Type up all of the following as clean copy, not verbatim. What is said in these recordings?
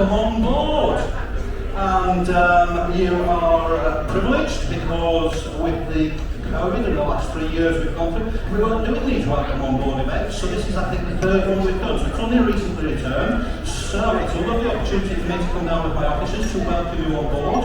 welcome on board. And you are privileged because with the COVID in the last 3 years we've gone through, we weren't doing these welcome on board events, so this is I think the third one we've done, so it's only recently returned, so it's a lovely opportunity for me to come down with my officers to welcome you on board,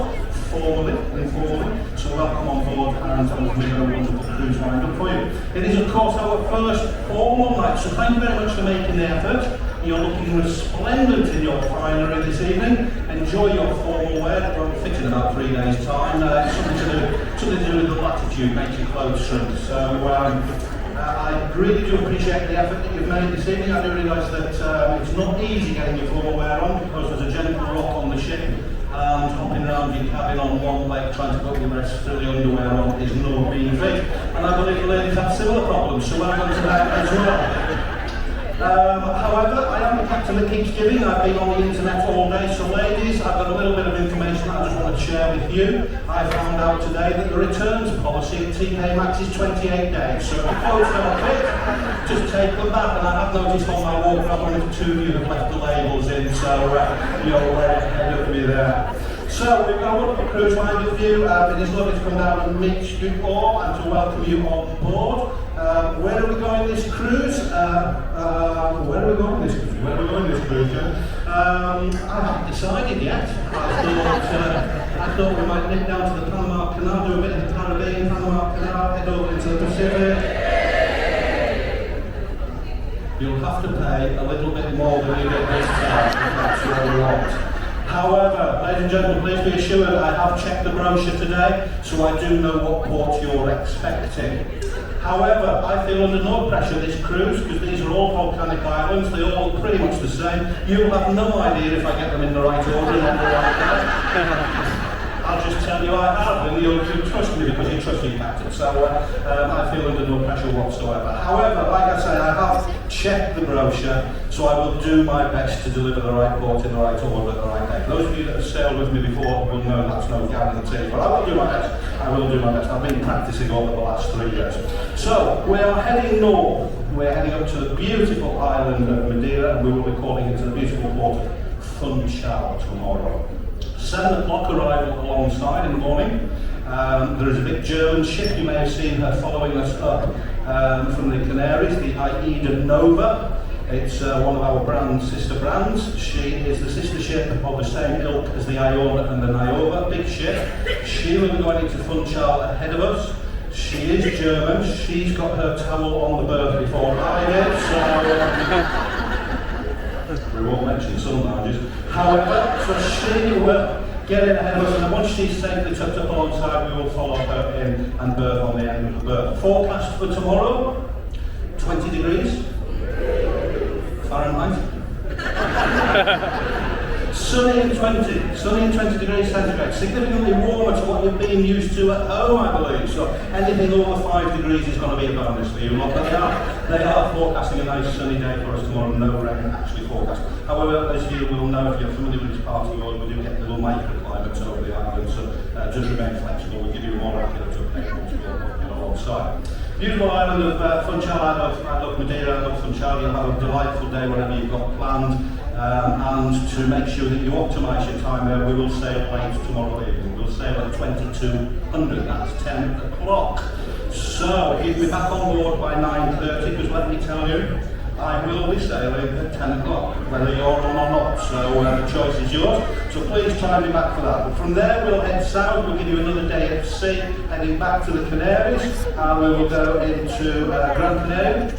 formally, informally, so welcome on board and we've got a wonderful cruise lined up for you. It is of course our first formal night, so thank you very much for making the effort. You're looking resplendent in your finery this evening. Enjoy your formal wear. It won't fit in about 3 days' time. It's something to do with the latitude, makes your clothes shrink. So I really do appreciate the effort that you've made this evening. I do realise that it's not easy getting your formal wear on because there's a gentle rock on the ship and hopping around your cabin on one leg trying to put your rest through the underwear on is no mean feat. And I believe the ladies have similar problems, so welcome to that as well. However, I am the captain that keeps giving. I've been on the internet all day, so ladies, I've got a little bit of information I just want to share with you. I found out today that the returns policy at TK Maxx is 28 days, so if the clothes don't fit, just take them back. And I have noticed on my walk, I've only 2 of you have left the labels in, so you're way ahead of me there. So we've got a wonderful cruise lined up for you. It is lovely to come down and meet you all and to welcome you on board. Where are we going this cruise? Where are we going this cruise? I haven't decided yet. I thought we might nip down to the Panama Canal, do a bit of the Caribbean, Panama Canal, head over into the Pacific. You'll have to pay a little bit more than you did this time if that's what you want. However, ladies and gentlemen, please be assured I have checked the brochure today, so I do know what port you're expecting. However, I feel under no pressure this cruise, because these are all volcanic islands, they all look pretty much the same. You'll have no idea if I get them in the right order and on the right day. I'll just tell you I have, and you'll trust me because you trust your captain. So I feel under no pressure whatsoever. However, like I say, I have checked the brochure, so I will do my best to deliver the right port in the right order at the right day. Those of you that have sailed with me before will know that's no guarantee, but I will do my best. I will do my best. I've been practicing over the last 3 years. So we are heading north. We're heading up to the beautiful island of Madeira, and we will be calling it to the beautiful port of Funchal tomorrow. 7 o'clock arrival alongside in the morning. There is a big German ship, you may have seen her following us up from the Canaries, the Aida Nova. It's one of our sister brands. She is the sister ship of the same ilk as the Iona and the Nioba, big ship. She will be going into Funchal ahead of us. She is German, she's got her towel on the berth before I did, so we won't mention sun lounges. However, so she will get in ahead of us, and then once she's safely tucked up alongside, we will follow her in and berth on the end of the berth. Forecast for tomorrow, 20 degrees Fahrenheit. Sunny and 20 degrees centigrade, significantly warmer to what you've been used to at home, I believe. So anything over 5 degrees is going to be a bonus for you. But they are forecasting a nice sunny day for us tomorrow, no rain actually forecast. However, as you will know if you're familiar with this part of the world, we do get little microclimates over the island, so just remain flexible. We'll give you a more accurate update once we're alongside. Beautiful island of Funchal. I love Madeira, I love Funchal. You'll have a delightful day whatever you've got planned. And to make sure that you optimise your time there, we will sail late tomorrow evening. We'll sail at 2200, that's 10 o'clock. So if you'll be back on board by 9:30, because let me tell you, I will be sailing at 10 o'clock, whether you're on or not, so the choice is yours. So please try me back for that. But from there we'll head south, we'll give you another day at sea, heading back to the Canaries, and we will go into Gran Canary.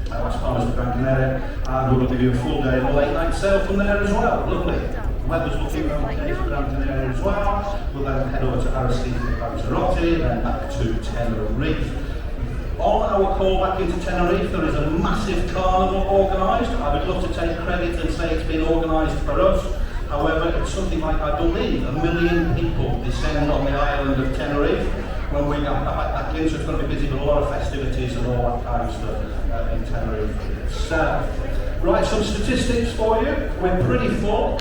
Las Palmas to Gran Canary, and we'll give you a full day of a late night sail from there as well. Lovely. The weather's looking okay for Gran Canary as well. We'll then head over to Arrecife and Lanzarote, then back to Tenerife. On our call back into Tenerife, there is a massive carnival organised. I would love to take credit and say it's been organised for us. However, it's something like, I believe, 1 million people descend on the island of Tenerife when we get back in, so it's going to be busy with a lot of festivities and all that kind of stuff in Tenerife itself. Right, some statistics for you. We're pretty full.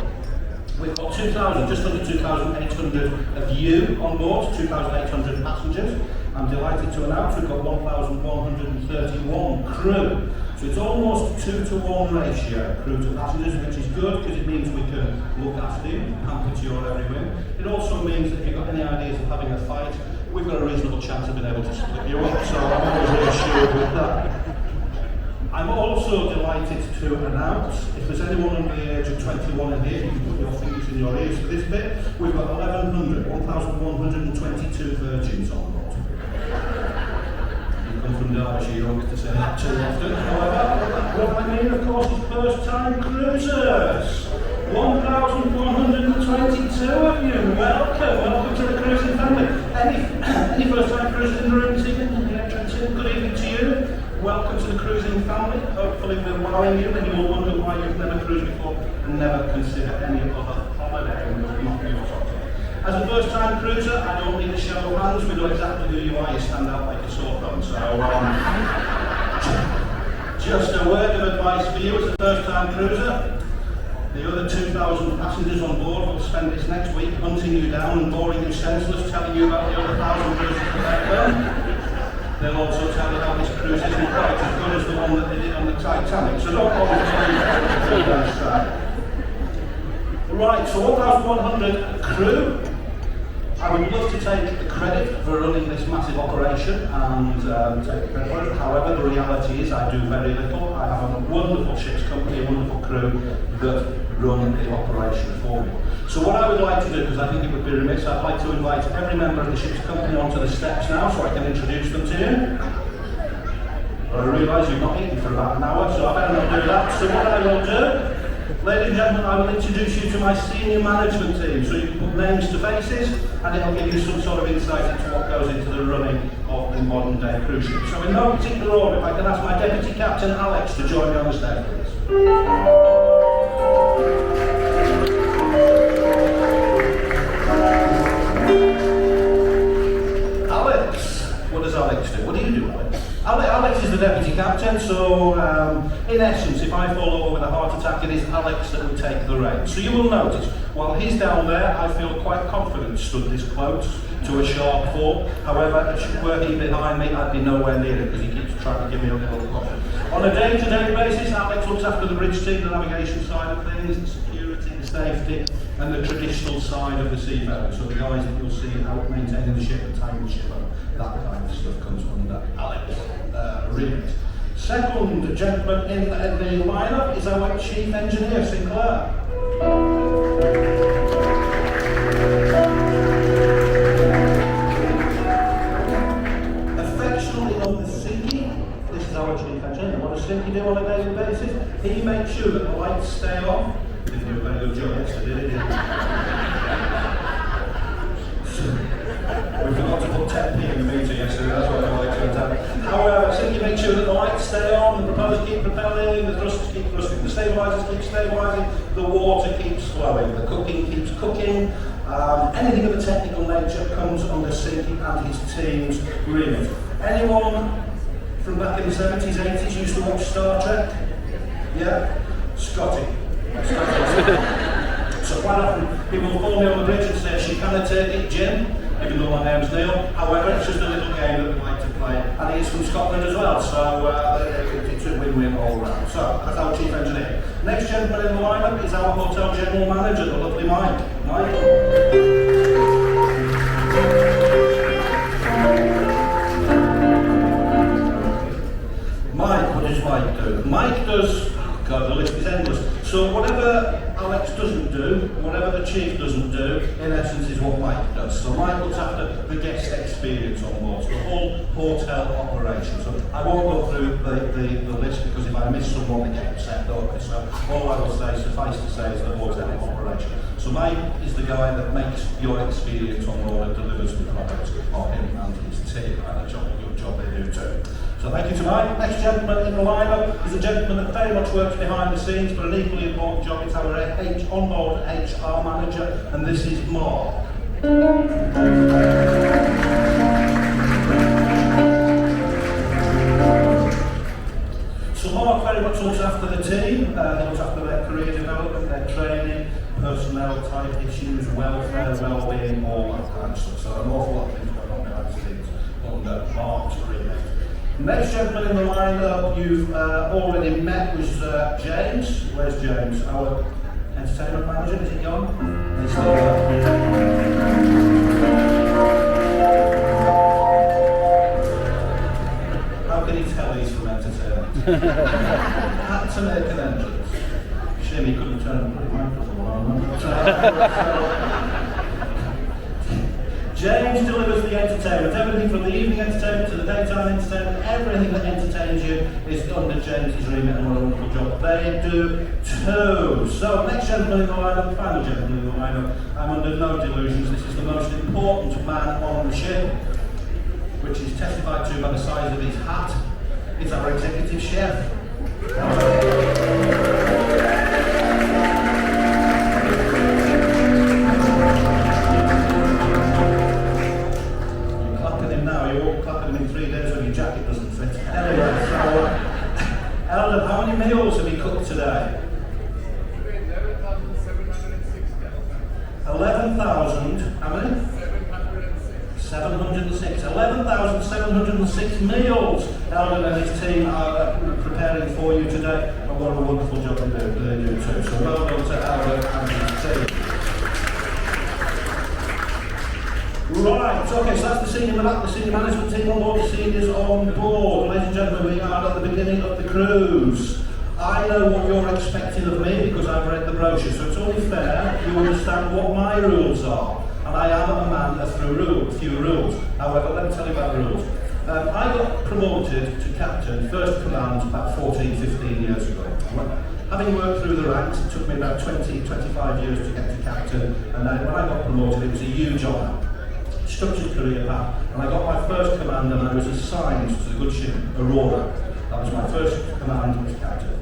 We've got 2,000, just under 2,800 of you on board, 2,800 passengers. I'm delighted to announce we've got 1,131 crew. So it's almost 2-to-1 ratio, crew to passengers, which is good because it means we can look after you, pamper to your every whim. It also means that if you've got any ideas of having a fight, we've got a reasonable chance of being able to split you up, so I'm always reassured with that. I'm also delighted to announce, if there's anyone under the age of 21 in here, you can put your fingers in your ears for this bit, we've got 1,122 virgins on board. You come from Derbyshire, you don't get to say that too often. However, what I mean, of course, is first-time cruisers. 1,122 of you, welcome to the cruising family. Any first-time cruisers in the room this evening? Good evening to you. Welcome to the cruising family. Hopefully we're wowing you and you will wonder why you've never cruised before and never consider any other holiday not your top. As a first-time cruiser, I don't need a show of hands. We know exactly who you are. You stand out like a sore thumb. So, just a word of advice for you as a first-time cruiser. The other 2,000 passengers on board will spend this next week hunting you down and boring you senseless, telling you about the other 1,000 cruises that they've done. They'll also tell you how this cruise isn't quite as good as the one that they did on the Titanic. So don't always believe that. Right, so 1,100 crew. I would love to take the credit for running this massive operation and take the credit for it. However, the reality is I do very little. I have a wonderful ship's company, a wonderful crew that run the operation for me. So what I would like to do, because I think it would be remiss, I'd like to invite every member of the ship's company onto the steps now so I can introduce them to you. I realise you've not eaten for about an hour, so I better not do that. So what I will do, ladies and gentlemen, I will introduce you to my senior management team, so you can put names to faces, and it'll give you some sort of insight into what goes into the running of the modern day cruise ship. So in no particular order, if I can ask my Deputy Captain Alex to join me on the stage, please. Alex, what does Alex do? What do you do, Alex? Alex is the Deputy Captain, so in essence, if I fall over with a heart attack, it is Alex that will take the reins. So you will notice, while he's down there, I feel quite confident stood this close to a sharp fall. However, were he behind me, I'd be nowhere near it because he keeps trying to give me a little caution. On a day-to-day basis, Alex looks after the bridge team, the navigation side of things, the security, the safety, and the traditional side of the seafaring. So the guys that you'll see out maintaining the ship, the tying the ship up, that kind of stuff comes under Alex remit. Second gentleman in the lineup is our Chief Engineer, Sinclair. Affectionately known as Sinky, this is our Chief Engineer. What does Sinky do on a daily basis? He makes sure that the lights stay on. Didn't do a very good job yesterday, did he? We forgot to put 10p in the meter yesterday, that's what I like to tell. However, Sinky makes sure that the lights stay on, the propellers keep propelling, the thrusters keep thrusting, the stabilisers keep stabilising, the water keeps flowing, the cooking keeps cooking. Anything of a technical nature comes under Sinky and his team's remit. Anyone from back in the 70s, 80s used to watch Star Trek? Yeah? Scotty. So quite often people will call me on the bridge and say, "She can't take it, Jim," even though my name's Neil. However, it's just a little game that we like to play, and he is from Scotland as well, so it's a win-win all round. So that's our Chief Engineer. Next gentleman in the lineup is our Hotel General Manager, the lovely Mike. Mike. Mike, what does Mike do? Mike does, God, the list is endless. So whatever Alex doesn't do, whatever the Chief doesn't do, in essence is what Mike does. So Mike looks after the guest experience on board, so the whole hotel operation. So I won't go through the list because if I miss someone, they get upset, don't they? So all I will say, suffice to say, is the hotel operation. So Mike is the guy that makes your experience on board and delivers the product for him and his team, and a good job they do too. So thank you to Mike. Next gentleman in the lineup is a gentleman that very much works behind the scenes, but an equally important job. It's our on-board HR manager, and this is Mark. So Mark very much looks after the team. He looks after their career development, their training, personnel type issues, welfare, well-being, all that kind of stuff. So an awful lot of things going on behind the scenes. But under Mark's remit. Next gentleman in the lineup you've already met was James. Where's James? Our entertainment manager. Is he gone? He's still How can you tell he's from entertainment? Had to make an entrance. Shame he couldn't turn the microphone on. James delivers the entertainment. Everything from the evening entertainment to the daytime entertainment, everything that entertains you is under James's remit, and what a wonderful job they do too. So, next gentleman in the lineup, final gentleman in the lineup, I'm under no delusions, this is the most important man on the ship, which is testified to by the size of his hat. It's our executive chef. In 3 days when your jacket doesn't fit. Anyway, so Eldon, how many meals have you cooked today? 11,000, how many? 706. 11,706 meals Eldon and his team are preparing for you today. And what a wonderful job they do too. So well done to Eldon and his team. Right, okay, so that's the senior management team on board, the seniors on board. Ladies and gentlemen, we are at the beginning of the cruise. I know what you're expecting of me because I've read the brochure, so it's only fair you understand what my rules are. And I am a man of few rules. However, let me tell you about the rules. I got promoted to captain, first command, about 14, 15 years ago. Having worked through the ranks, it took me about 20, 25 years to get to captain, and then when I got promoted, it was a huge honour. Structured career path, and I got my first command and I was assigned to the good ship Aurora. That was my first command as captain.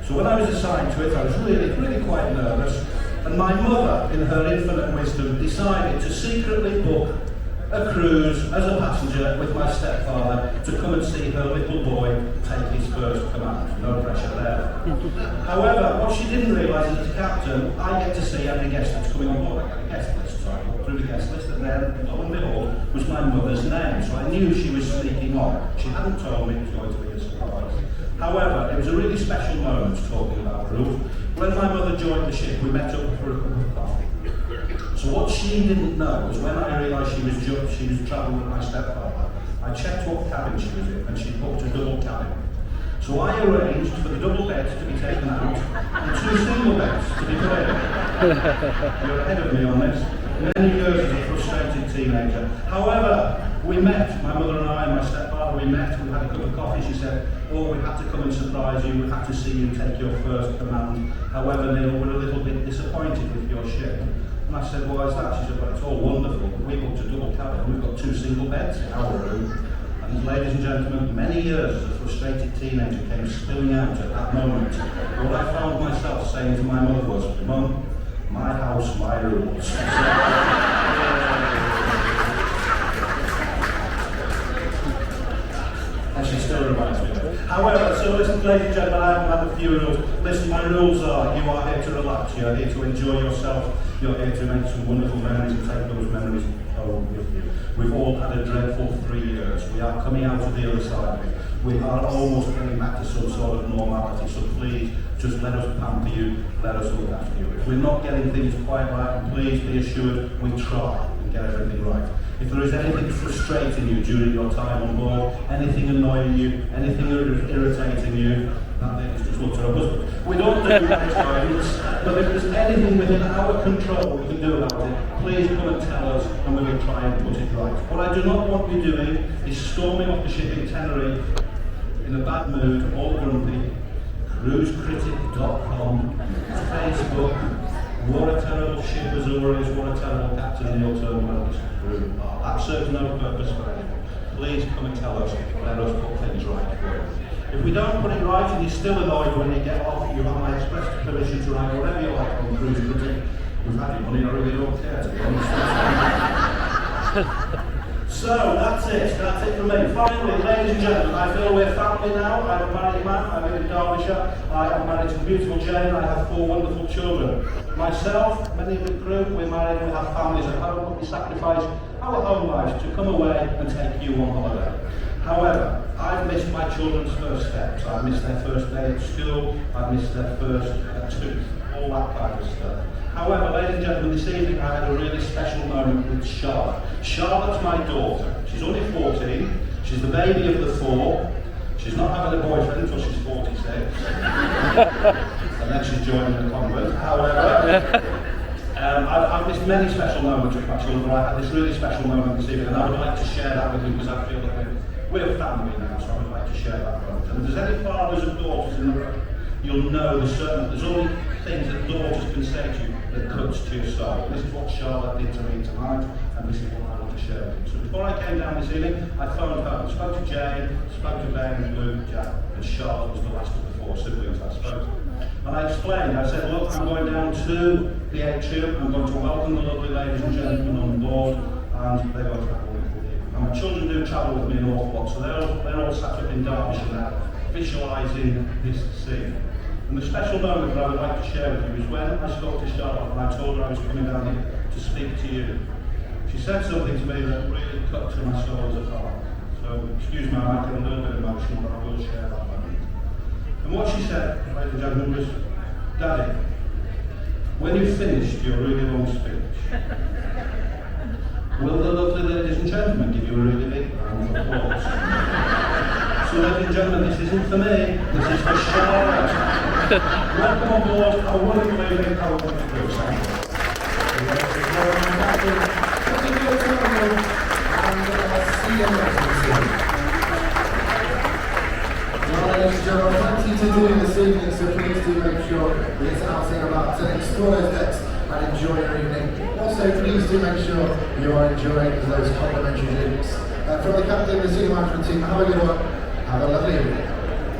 So when I was assigned to it, I was really quite nervous, and my mother, in her infinite wisdom, decided to secretly book a cruise as a passenger with my stepfather to come and see her little boy take his first command. No pressure there. However, what she didn't realise is as captain, I get to see every guest that's coming on board. I get a guest list, so I walked through the guest list, and then, lo and behold, was my mother's name. So I knew she was sneaking on. She hadn't told me it was going to be a surprise. However, it was a really special moment talking about cruise. When my mother joined the ship, we met up for a cup of coffee. So what she didn't know was when I realised she was travelling with my stepfather, I checked what cabin she was in, and she booked a double cabin. So I arranged for the double beds to be taken out and 2 single beds to be put in. You're ahead of me on this. Many years as a frustrated teenager. However, we met, my mother and I and my stepfather, we met, we had a cup of coffee. She said, oh, we had to come and surprise you, we had to see you take your first command. However, Neil, we're a little bit disappointed with your ship. And I said, why is that? She said, well, it's all wonderful, but we booked a double cabin, we've got 2 single beds in our room. And ladies and gentlemen, many years as a frustrated teenager came spilling out at that moment. What I found myself saying to my mother was, Mum, my house, my rules. And she still reminds me of it. However, so listen, ladies and gentlemen, I have a few rules. Listen, my rules are, you are here to relax, you're here to enjoy yourself, you're here to make some wonderful memories and take those memories home with you. We've all had a dreadful 3 years. We are coming out of the other side of it. We are almost getting back to some sort of normality, so please, just let us pamper you, let us look after you. If we're not getting things quite right, please be assured we try and get everything right. If there is anything frustrating you during your time on board, anything annoying you, anything irritating you, that is just look to our husband. We don't do that guidance, but if there's anything within our control we can do about it, please come and tell us and we will try and put it right. What I do not want you doing is storming off the ship in Canary in a bad mood, all grumpy, cruisecritic.com, Facebook, what a terrible ship Azura is, what a terrible captain Neil Turnbull is. That serves no purpose for anyone. Please come and tell us, let us put things right for you. If we don't put it right and you're still annoyed when you get off, you have my express permission to write whatever you like on Cruise Critic. We've had your money, I really don't care, to be honest. So, that's it from me. Finally, ladies and gentlemen, I feel we're family now. I'm a married man, I live in Derbyshire, I am married to a beautiful Jane, I have 4 wonderful children. Myself, many of the crew, we're married, we have families at home, but we sacrifice our home lives to come away and take you on holiday. However, I've missed my children's first steps. I've missed their first day at school, I've missed their first tooth, all that kind of stuff. However, ladies and gentlemen, this evening I had a really special moment with Charlotte. Charlotte's my daughter. She's only 14, she's the baby of the 4. She's not having a boyfriend until she's 46. And then she's joining the convent. However, I've missed many special moments with my children, but I had this really special moment this evening, and I would like to share that with you because I feel that we're family now, so I would like to share that moment. And if there's any fathers and daughters in the room, you'll know there's only things that daughters can say to you that cuts to your soul. This is what Charlotte did to me tonight, and this is what I want to share with you. So before I came down this evening, I phoned her, spoke to Jane, spoke to Ben, Luke, Jack, and Charlotte was the last of the 4 siblings I spoke to. And I explained, I said, look, I'm going down to the atrium, I'm going to welcome the lovely ladies and gentlemen on board, and they're going to have a wonderful evening. And my children do travel with me an awful lot, so they're all sat up in Derbyshire now, visualising this scene. And the special moment that I would like to share with you is when I spoke to Charlotte and I told her I was coming down here to speak to you. She said something to me that really cut to my soul as a father. So, excuse me, I might get a little bit emotional, but I will share that moment. And what she said, ladies and gentlemen, was, Daddy, when you finished your really long speech, will the lovely ladies and gentlemen give you a really big round of applause? So, ladies and gentlemen, this isn't for me, this is for Charlotte. Welcome on board, I won't believe it, I won't believe Thank you for doing this evening, so please do make sure you get out and about to explore those decks and enjoy your evening. Also, please do make sure you are enjoying those complimentary drinks. From the captain and the senior management team, have a good one, have a lovely evening.